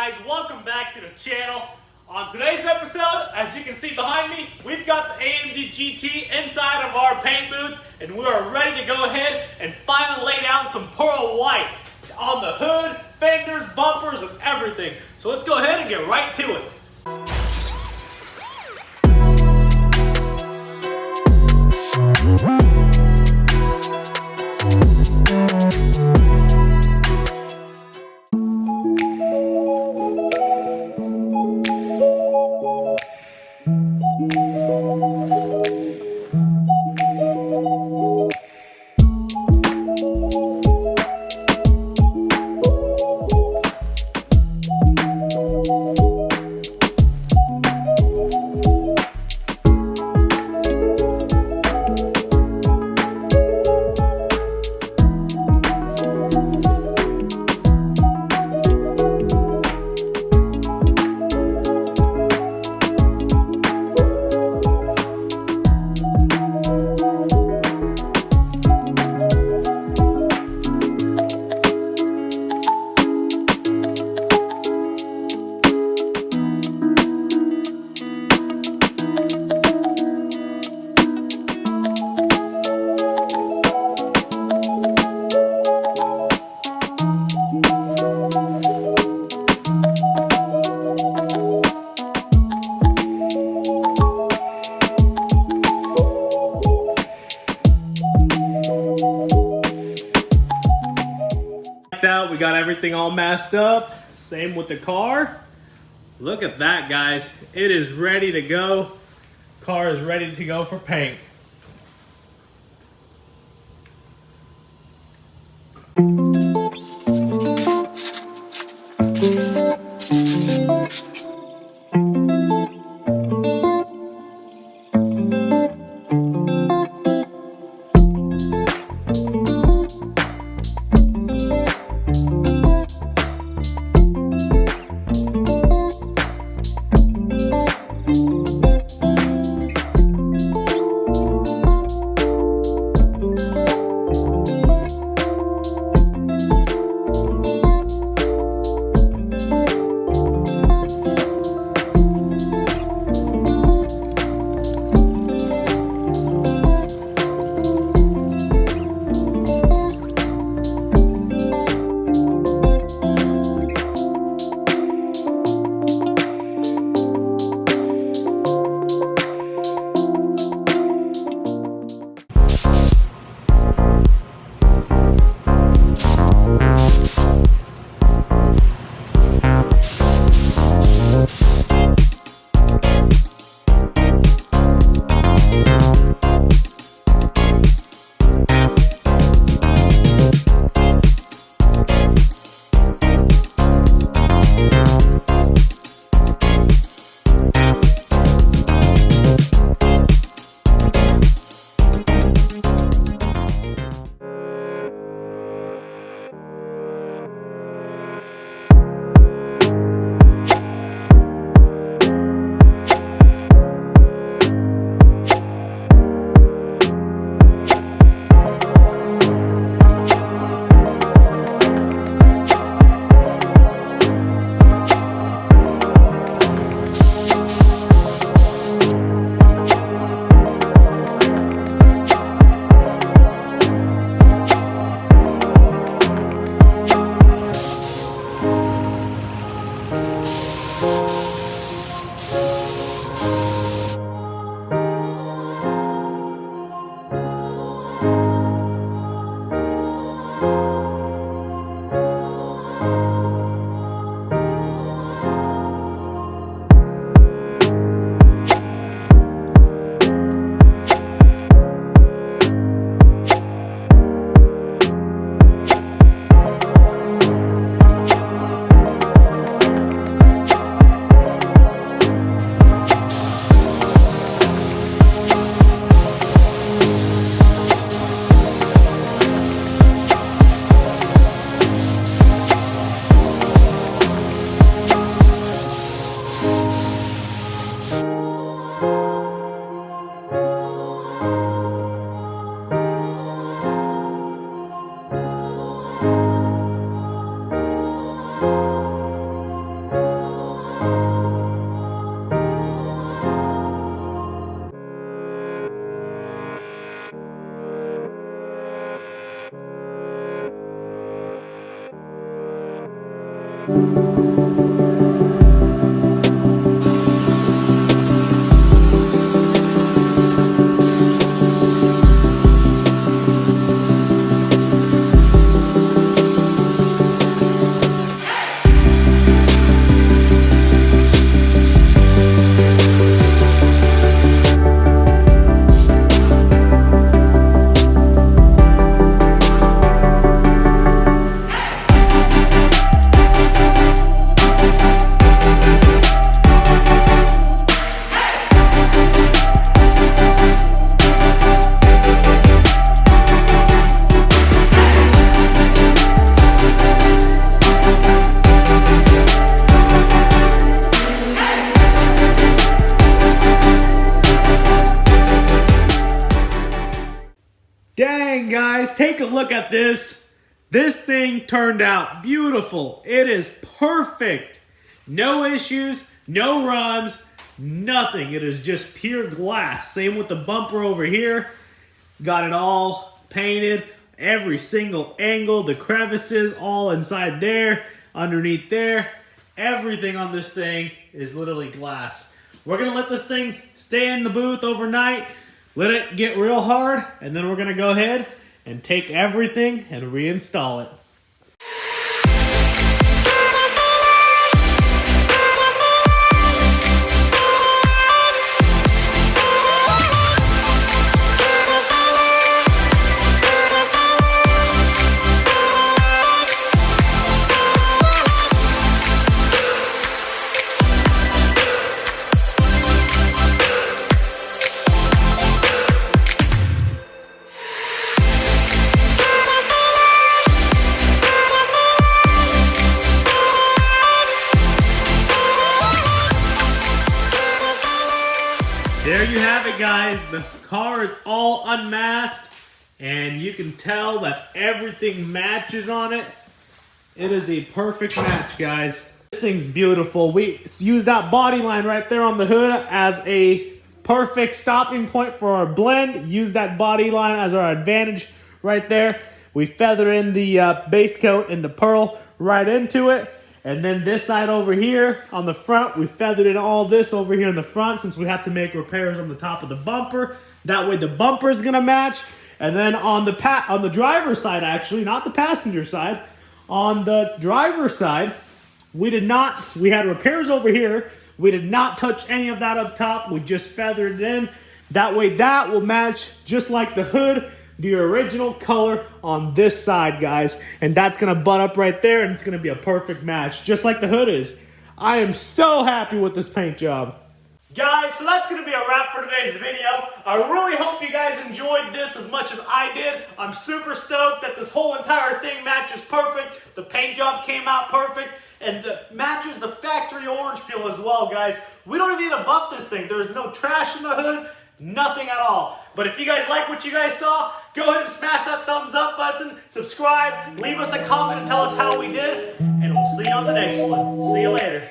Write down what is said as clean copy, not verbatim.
guys, welcome back to the channel. On today's episode, as you can see behind me, we've got the AMG GT inside of our paint booth, and we are ready to go ahead and finally lay down some pearl white on the hood, fenders, bumpers, and everything. So let's go ahead and get right to it. Out, we got everything all masked up. Same with the car. Look at that, guys. It is ready to go. Car is ready to go for paint. Dang, guys, take a look at this. This thing turned out beautiful. It is perfect. No issues, no runs, nothing. It is just pure glass. Same with the bumper over here. Got it all painted. Every single angle, the crevices, all inside there, underneath there. Everything on this thing is literally glass. We're gonna let this thing stay in the booth overnight. Let it get real hard, and then we're gonna go ahead and take everything and reinstall it. There you have it, guys. The car is all unmasked, and you can tell that everything matches on it. It is a perfect match, guys. This thing's beautiful. We used that body line right there on the hood as a perfect stopping point for our blend. Use that body line as our advantage right there. We feathered in the base coat and the pearl right into it. And then this side over here on the front, we feathered in all this over here in the front since we have to make repairs on the top of the bumper. That way the bumper is gonna match. And then on the driver's side, actually, not the passenger side, on the driver's side, we had repairs over here. We did not touch any of that up top. We just feathered it in. That way that will match just like the hood, the original color on this side, guys. And that's gonna butt up right there, and it's gonna be a perfect match, just like the hood is. I am so happy with this paint job. Guys, so that's gonna be a wrap for today's video. I really hope you guys enjoyed this as much as I did. I'm super stoked that this whole entire thing matches perfect. The paint job came out perfect, and matches the factory orange peel as well, guys. We don't even need to buff this thing. There's no trash in the hood. Nothing at all. But if you guys like what you guys saw, go ahead and smash that thumbs up button, subscribe, leave us a comment and tell us how we did, and we'll see you on the next one. See you later.